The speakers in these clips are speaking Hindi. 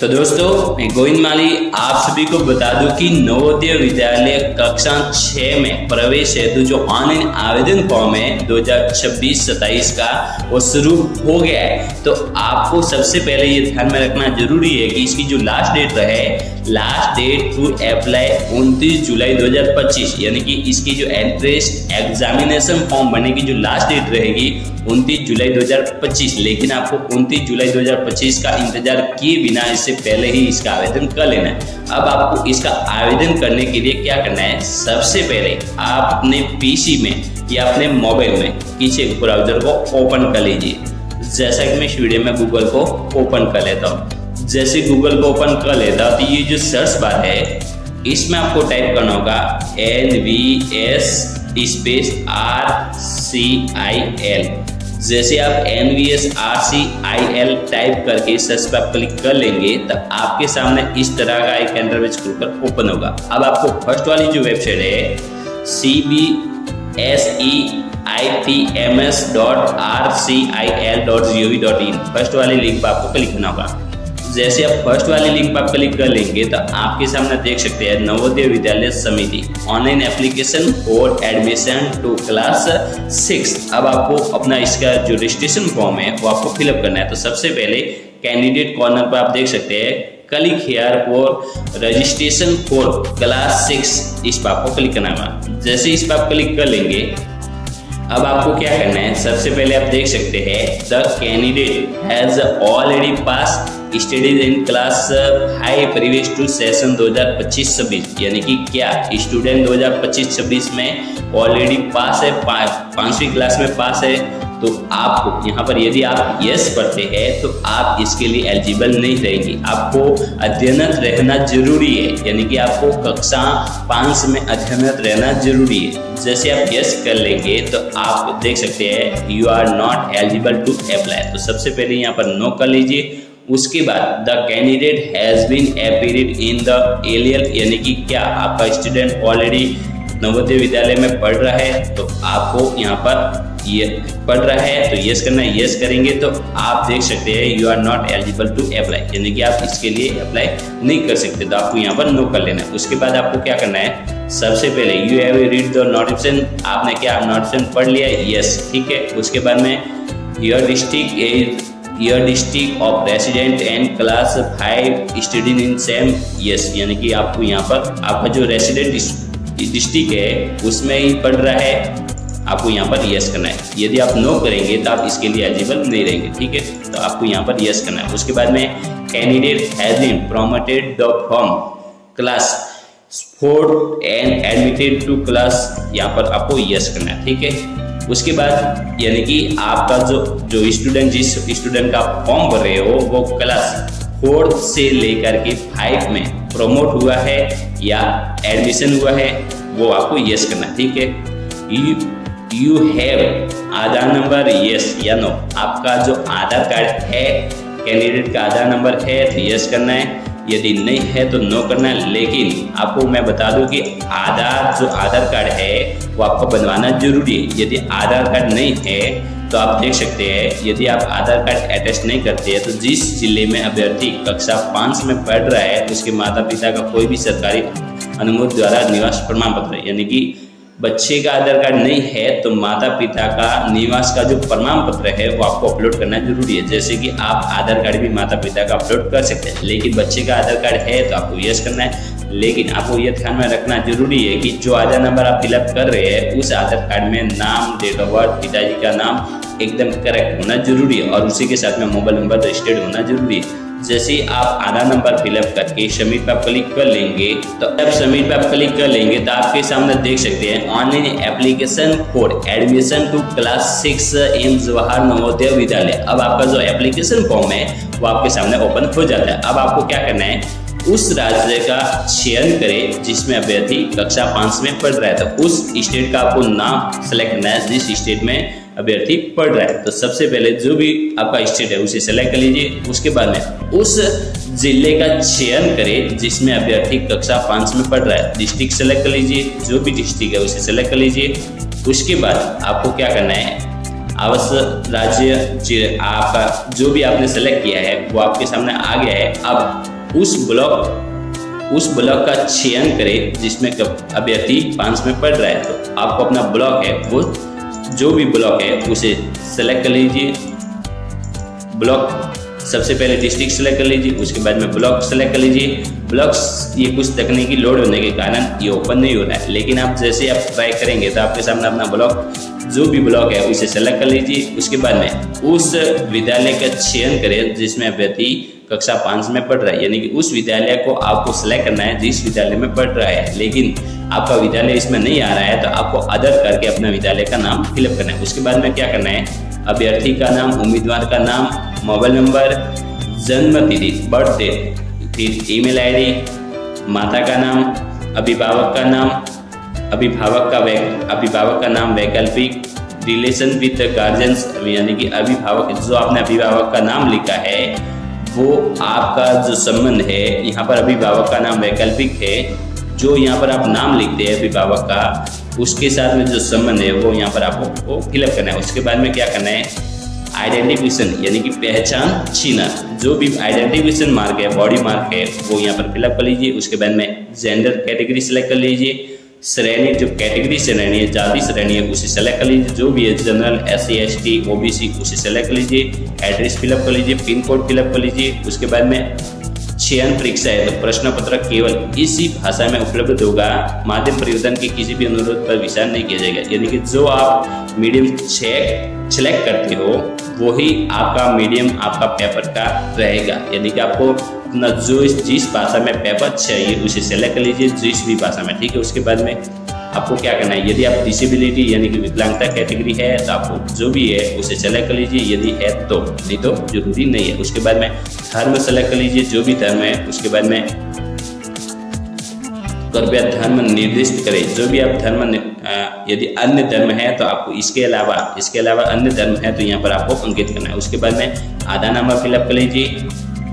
तो दोस्तों मैं गोविंद माली आप सभी को बता दूं कि नवोदय विद्यालय कक्षा 6 में प्रवेश हेतु जो ऑनलाइन आवेदन फॉर्म है 2026-27 का वो शुरू हो गया है। तो आपको सबसे पहले ये ध्यान में रखना जरूरी है कि इसकी जो लास्ट डेट टू अप्लाई 29 जुलाई 2025, यानी कि इसकी जो एंट्रेंस एग्जामिनेशन फॉर्म भरने की जो लास्ट डेट रहेगी 29 जुलाई 2025। लेकिन आपको 29 जुलाई 2025 का इंतजार किए बिना इससे पहले ही इसका आवेदन कर लेना है। अब आपको इसका आवेदन करने के लिए क्या करना है, सबसे पहले आप अपने पीसी में या अपने मोबाइल में किसी एक ब्राउजर को ओपन कर लीजिए। जैसा कि मैं इस वीडियो में गूगल को ओपन कर लेता हूँ। जैसे गूगल को ओपन कर लेता हूँ तो ये जो सर्च बार है इसमें आपको टाइप करना होगा NVS स्पेस RCIL। जैसे आप NVS RCIL टाइप करके सर्च पर क्लिक कर लेंगे तब आपके सामने इस तरह का एक इंटरफेस खुलकर ओपन होगा। अब आपको फर्स्ट वाली जो वेबसाइट है cbseitms.rcil.gov.in फर्स्ट वाली लिंक पर आपको क्लिक करना होगा। जैसे आप फर्स्ट वाली लिंक पर क्लिक कर लेंगे तो आपके सामने देख सकते हैं Navodaya Vidyalaya Samiti online application for admission to class 6। अब आपको अपना इसका जो रजिस्ट्रेशन फॉर्म है वो आपको फिलअप करना है। तो सबसे पहले कैंडिडेट कॉर्नर पर आप देख सकते हैं click here for registration for class 6, इस पर आपको क्लिक करना होगा। जैसे इस पर आप क्लिक कर लेंगे अब आपको क्या करना है, सबसे पहले आप देख सकते हैं the candidate has already pass studies in class 5 previous to session 2025-26, यानी कि क्या स्टूडेंट 2025-26 में ऑलरेडी पास है, 5वीं क्लास में पास है। तो आपको यहाँ पर यदि आप यस पढ़ते हैं तो आप इसके लिए एलिजिबल नहीं रहेंगे। आपको अध्ययनरत रहना जरूरी है, यानी कि आपको कक्षा 5 में अध्ययनरत रहना जरूरी है। जैसे आप यस कर लेंगे तो आप देख सकते हैं you are not eligible to apply. तो सबसे पहले यहाँ पर नो कर लीजिए। उसके बाद the candidate has been appeared in the ALL, यानी कि क्या आपका स्टूडेंट ऑलरेडी नवोदय विद्यालय में पढ़ रहा है तो आपको यहाँ पर ये पढ़ रहा है तो यस करना है। यस करेंगे तो आप देख सकते हैं you are not eligible to apply, यानी कि आप इसके लिए अप्लाई नहीं कर सकते। तो आपको यहाँ पर नो कर लेना है। उसके बाद आपको क्या करना है, सबसे पहले you have read the notification, आपने क्या नोटिफिकेशन पढ़ लिया है, यस, ठीक है। उसके बाद में your district of resident and class 5 student in same, yes, यानी कि आपको यहाँ पर आपका जो रेसिडेंट डिस्ट्रिक्ट है उसमें ही पढ़ रहा है, आपको यहाँ पर यस करना है। यदि आप नो करेंगे तो आप इसके लिए एलिजिबल नहीं रहेंगे, ठीक है। तो आपको यहाँ पर यस करना है। उसके बाद में candidate has been promoted the from class 4 and admitted to class, यहाँ पर आपको यस करना है, ठीक है। उसके बाद यानी कि आपका जो स्टूडेंट जिस स्टूडेंट का फॉर्म भर रहे हो वो क्लास 4 से लेकर के 5 में प्रमोट हुआ है या एडमिशन हुआ है वो आपको यस करना है, ठीक है। You have Aadhaar number, yes या नो, आपका जो आधार कार्ड है कैंडिडेट का आधार नंबर है तो यस करना है, यदि नहीं है तो नो करना है। लेकिन आपको मैं बता दूं कि जो आधार कार्ड है वो आपको बनवाना जरूरी है। यदि आधार कार्ड नहीं है तो आप देख सकते हैं यदि आप आधार कार्ड अटैच नहीं करते हैं तो जिस जिले में अभ्यर्थी कक्षा 5 में पढ़ रहा है उसके माता पिता का कोई भी सरकारी अनुमोदन द्वारा निवास प्रमाण पत्र, यानी कि बच्चे का आधार कार्ड नहीं है तो माता पिता का निवास का जो प्रमाण पत्र है वो आपको अपलोड करना जरूरी है। जैसे कि आप आधार कार्ड भी माता पिता का अपलोड कर सकते हैं, लेकिन बच्चे का आधार कार्ड है तो आपको यस करना है। लेकिन आपको यह ध्यान में रखना जरूरी है कि जो आधार नंबर आप फिलअप कर रहे हैं उस आधार कार्ड में नाम, डेट ऑफ बर्थ, पिताजी का नाम एकदम करेक्ट होना जरूरी है और उसी के साथ में मोबाइल नंबर रजिस्टर्ड होना जरूरी है। जैसे आप आधार नंबर फिलअप करके सबमिट पर क्लिक कर लेंगे तो जब सबमिट पर क्लिक कर लेंगे तो आपके सामने देख सकते हैं online application for admission to class 6 in Jawahar Navodaya Vidyalaya. अब आपका जो एप्लीकेशन फॉर्म है वो आपके सामने ओपन हो जाता है। अब आपको क्या करना है, उस राज्य का चयन करें जिसमें अभ्यर्थी कक्षा 5 में पढ़ रहा है। तो उस स्टेट का आपको नाम सेलेक्ट करना है जिस स्टेट में अभ्यर्थी पढ़ रहा है। तो सबसे पहले जो भी आपका स्टेट है उसे सेलेक्ट कर लीजिए। उसके बाद में उस जिले का चयन करें जिसमें अभ्यर्थी कक्षा 5 में पढ़ रहा है। डिस्ट्रिक्ट सेलेक्ट कर लीजिए, जो भी डिस्ट्रिक्ट है उसे सेलेक्ट कर लीजिए। उसके बाद आपको क्या करना है, आवास राज्य आपका जो भी आपने सेलेक्ट किया है वो आपके सामने आ गया है। अब उस ब्लॉक का चयन करें जिसमें अभ्यर्थी 5 में पढ़ रहा है। तो आपको अपना ब्लॉक है वो जो भी ब्लॉक है उसे सेलेक्ट कर लीजिए। ब्लॉक सबसे पहले डिस्ट्रिक्ट सेलेक्ट कर लीजिए, उसके बाद में ब्लॉक सेलेक्ट कर लीजिए। ब्लॉक्स ये कुछ तकनीकी लोड होने के कारण ये ओपन नहीं हो रहा है, लेकिन आप जैसे आप ट्राई करेंगे तो आपके सामने अपना ब्लॉक जो भी ब्लॉक है उसे सेलेक्ट कर लीजिए। उसके बाद में उस विद्यालय का चयन करें जिसमें अभ्यर्थी कक्षा 5 में पढ़ रहा है, यानी कि उस विद्यालय को आपको सेलेक्ट करना है जिस विद्यालय में पढ़ रहा है। लेकिन आपका विद्यालय इसमें नहीं आ रहा है तो आपको अदर करके अपना विद्यालय का नाम फिलअप करना है। उसके बाद में क्या करना है, अभ्यर्थी का नाम, उम्मीदवार का नाम, मोबाइल नंबर, जन्म तिथि, बर्थ डेट, फिर ईमेल आईडी, माता का नाम, अभिभावक का नाम, अभिभावक का नाम वैकल्पिक, रिलेशन विद गार्जियंस, यानी कि अभिभावक जो आपने अभिभावक का नाम लिखा है वो आपका जो संबंध है, यहाँ पर अभिभावक का नाम वैकल्पिक है। जो यहाँ पर आप नाम लिखते हैं अभिभावक का, उसके साथ में जो संबंध है वो यहाँ पर आपको फिलअप करना है। उसके बाद में क्या करना है, आइडेंटिफिकेशन यानी कि पहचान चिन्ह, जो भी आइडेंटिफिकेशन मार्क है, बॉडी मार्क है वो यहाँ पर फिलअप कर लीजिए। उसके बाद में जेंडर कैटेगरी सेलेक्ट कर लीजिए। श्रेणी जो कैटेगरी श्रेणी है, जाति श्रेणी है उसे सेलेक्ट कर लीजिए। जो भी है जनरल, SC ST OBC उसे सेलेक्ट कर लीजिए। एड्रेस फिलअप कर लीजिए, पिन कोड फिलअप कर लीजिए। उसके बाद में चयन परीक्षा है तो प्रश्न पत्र केवल इसी भाषा में उपलब्ध होगा। माध्यम परिवर्तन के किसी भी अनुरोध पर विचार नहीं किया जाएगा, यानी कि जो आप मीडियम सेलेक्ट करते हो वही आपका मीडियम आपका पेपर का रहेगा, यानी कि आपको अपना जो जिस भाषा में पेपर चाहिए उसे सेलेक्ट कर लीजिए, जिस भी भाषा में, ठीक है। उसके बाद में आपको क्या करना है, यदि आप डिसेबिलिटी यानी कि विकलांगता कैटेगरी है तो आपको जो भी है उसे सेलेक्ट कर लीजिए, यदि है तो, नहीं तो जरूरी नहीं है। उसके बाद में धर्म सेलेक्ट कर लीजिए, जो भी धर्म है। उसके बाद में कृपया धर्म निर्दिष्ट करें, जो भी आप धर्म, यदि अन्य धर्म है तो आपको इसके अलावा अन्य धर्म है तो यहाँ पर आपको अंकित करना है। उसके बाद में आधार नंबर फिलअप कर लीजिए।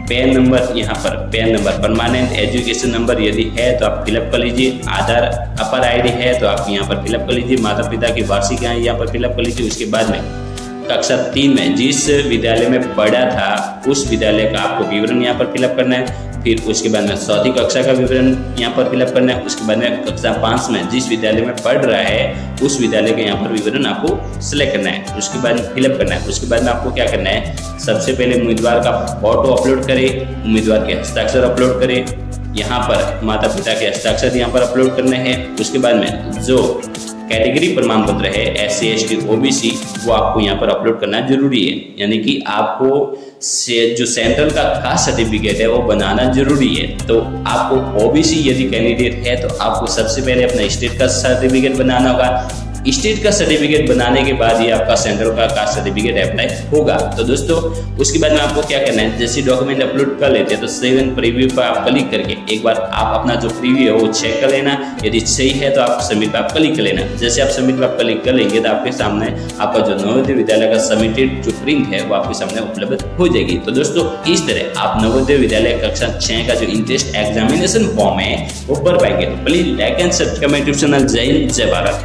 पैन नंबर, यहाँ पर pan number, permanent education number यदि है तो आप फिलअप कर लीजिए। आधार अपर ID है तो आप यहाँ पर फिलअप कर लीजिए। माता पिता की वार्षिक आय यहाँ पर फिलअप कर लीजिए। उसके बाद में कक्षा 3 में जिस विद्यालय में पढ़ा था उस विद्यालय का आपको विवरण यहाँ पर फिलअप करना है। फिर उसके बाद में 4वीं कक्षा का विवरण यहाँ पर फिलअप करना है। उसके बाद में कक्षा 5 में जिस विद्यालय में पढ़ रहा है उस विद्यालय का यहाँ पर विवरण आपको सिलेक्ट करना है। उसके बाद फिलअप करना है। उसके बाद में आपको क्या करना है, सबसे पहले उम्मीदवार का फोटो अपलोड करें, उम्मीदवार के हस्ताक्षर अपलोड करें, यहाँ पर माता पिता के हस्ताक्षर यहाँ पर अपलोड करने हैं। उसके बाद में जो कैटेगरी प्रमाण पत्र है SC ST OBC वो आपको यहाँ पर अपलोड करना जरूरी है, यानी कि आपको जो सेंट्रल का कास्ट सर्टिफिकेट है वो बनाना जरूरी है। तो आपको OBC यदि कैंडिडेट है तो आपको सबसे पहले अपना स्टेट का सर्टिफिकेट बनाना होगा। स्टेट का सर्टिफिकेट बनाने के बाद ही आपका सेंट्रल का कास्ट सर्टिफिकेट अप्लाई होगा। तो दोस्तों उसके बाद में आपको क्या करना है, जैसे डॉक्यूमेंट अपलोड कर लेते हैं तो सेव एंड प्रीव्यू पर आप क्लिक करके एक बार आप अपना जो प्रीव्यू है वो चेक कर लेना। यदि सही है तो आप सबमिट पर आप क्लिक कर लेना। जैसे आप सबमिट पर आप क्लिक कर लेंगे तो आपके सामने आपका जो नवोदय विद्यालय का सबमिटेड जो प्रिंट है वो आपके सामने उपलब्ध हो जाएगी। तो दोस्तों इस तरह आप नवोदय विद्यालय कक्षा 6 का जो इंट्रेंस एग्जामिनेशन फॉर्म है वो भर पाएंगे। तो please like and subscribe my YouTube channel. जय हिंद, जय भारत।